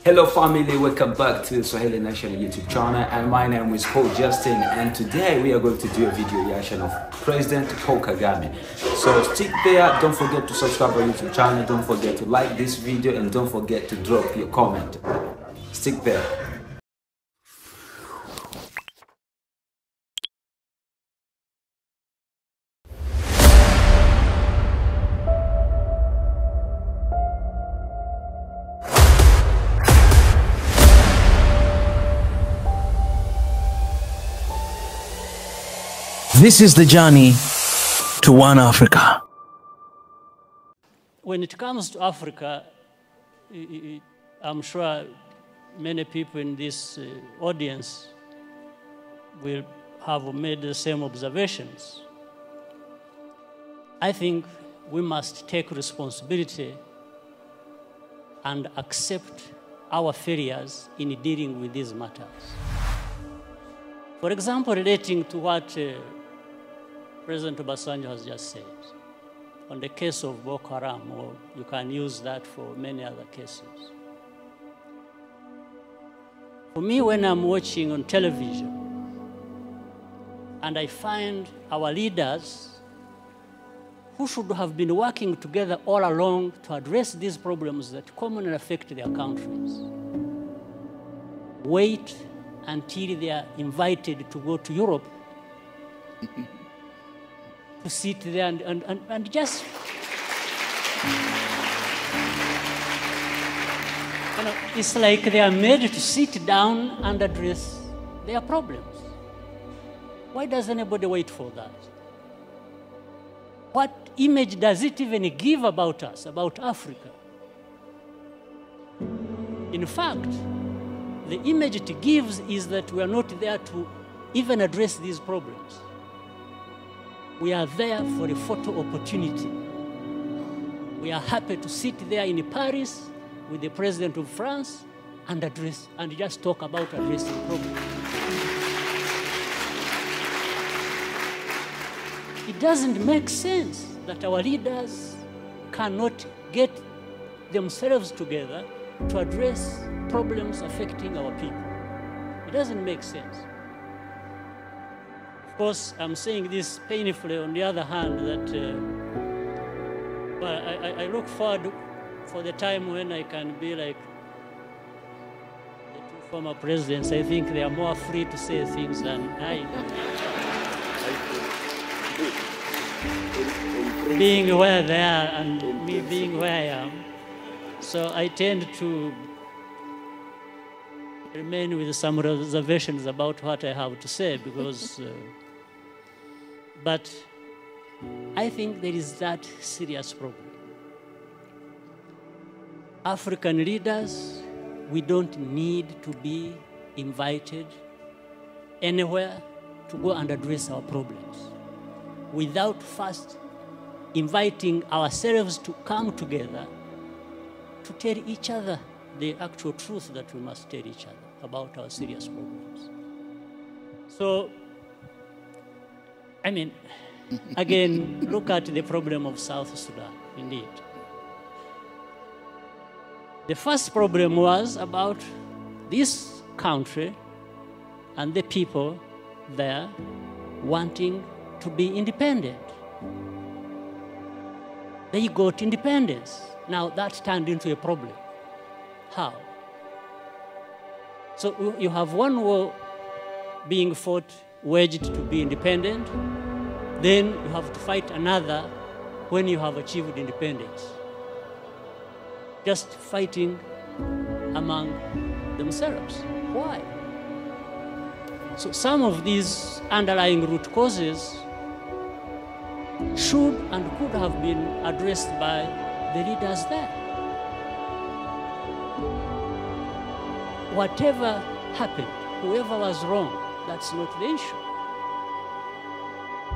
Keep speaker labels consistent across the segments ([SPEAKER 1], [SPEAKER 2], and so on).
[SPEAKER 1] Hello family, welcome back to the Swahili National YouTube channel, and my name is Paul Justin, and today we are going to do a video reaction of President Paul Kagame. So stick there, don't forget to subscribe to our YouTube channel, don't forget to like this video, and don't forget to drop your comment. Stick there.
[SPEAKER 2] This is the journey to one Africa.
[SPEAKER 3] When it comes to Africa, I'm sure many people in this audience will have made the same observations. I think we must take responsibility and accept our failures in dealing with these matters. For example, relating to what President Obasanjo has just said on the case of Boko Haram, or you can use that for many other cases. For me, when I'm watching on television and I find our leaders who should have been working together all along to address these problems that commonly affect their countries, wait until they are invited to go to Europe to sit there and just, it's like they are made to sit down and address their problems. Why does anybody wait for that? What image does it even give about us, about Africa? In fact, the image it gives is that we are not there to even address these problems. We are there for a photo opportunity. We are happy to sit there in Paris with the President of France and address, and just talk about addressing problems. It doesn't make sense that our leaders cannot get themselves together to address problems affecting our people. It doesn't make sense. Of course, I'm saying this painfully. On the other hand, that I look forward for the time when I can be like the two former presidents. I think they are more free to say things than I do. Being where they are and me being where I am. So I tend to remain with some reservations about what I have to say, because, but I think there is that serious problem. African leaders, we don't need to be invited anywhere to go and address our problems without first inviting ourselves to come together to tell each other the actual truth that we must tell each other about our serious problems. So, I mean, again, look at the problem of South Sudan, indeed. The first problem was about this country and the people there wanting to be independent. They got independence. Now that turned into a problem. How? So you have one war being fought, waged to be independent, then you have to fight another when you have achieved independence. Just fighting among themselves. Why? So some of these underlying root causes should and could have been addressed by the leaders there. Whatever happened, whoever was wrong, that's not the issue.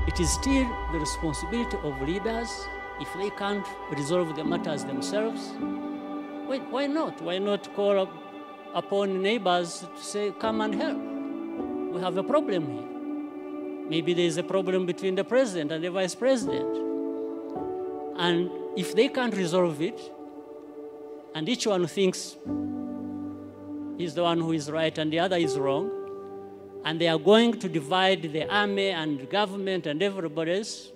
[SPEAKER 3] It is still the responsibility of leaders. If they can't resolve the matters themselves, why not? Why not call upon neighbors to say, come and help? We have a problem here. Maybe there is a problem between the president and the vice president. And if they can't resolve it, and each one thinks is the one who is right and the other is wrong, and they are going to divide the army and government and everybody else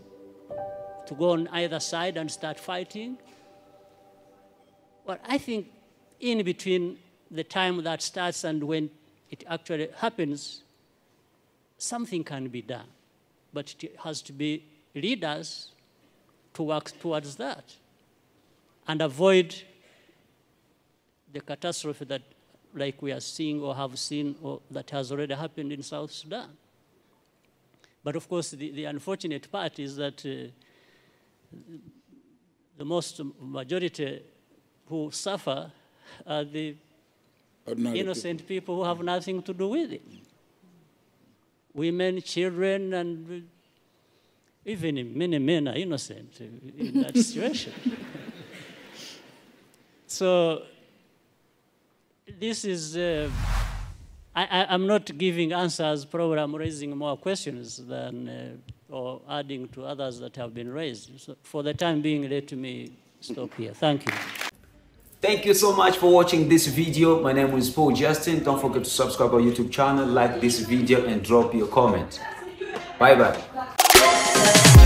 [SPEAKER 3] to go on either side and start fighting. Well, I think in between the time that starts and when it actually happens, something can be done. But it has to be leaders to work towards that and avoid the catastrophe that, like we are seeing or have seen or that has already happened in South Sudan. But of course, the unfortunate part is that the most majority who suffer are the innocent people who have nothing to do with it. Women, children, and even many men are innocent in that situation. So this is, I'm not giving answers, probably I'm raising more questions than, or adding to others that have been raised. So for the time being, let me stop here. Thank you.
[SPEAKER 1] Thank you so much for watching this video. My name is Paul Justin. Don't forget to subscribe our YouTube channel, like this video, and drop your comment. Bye-bye.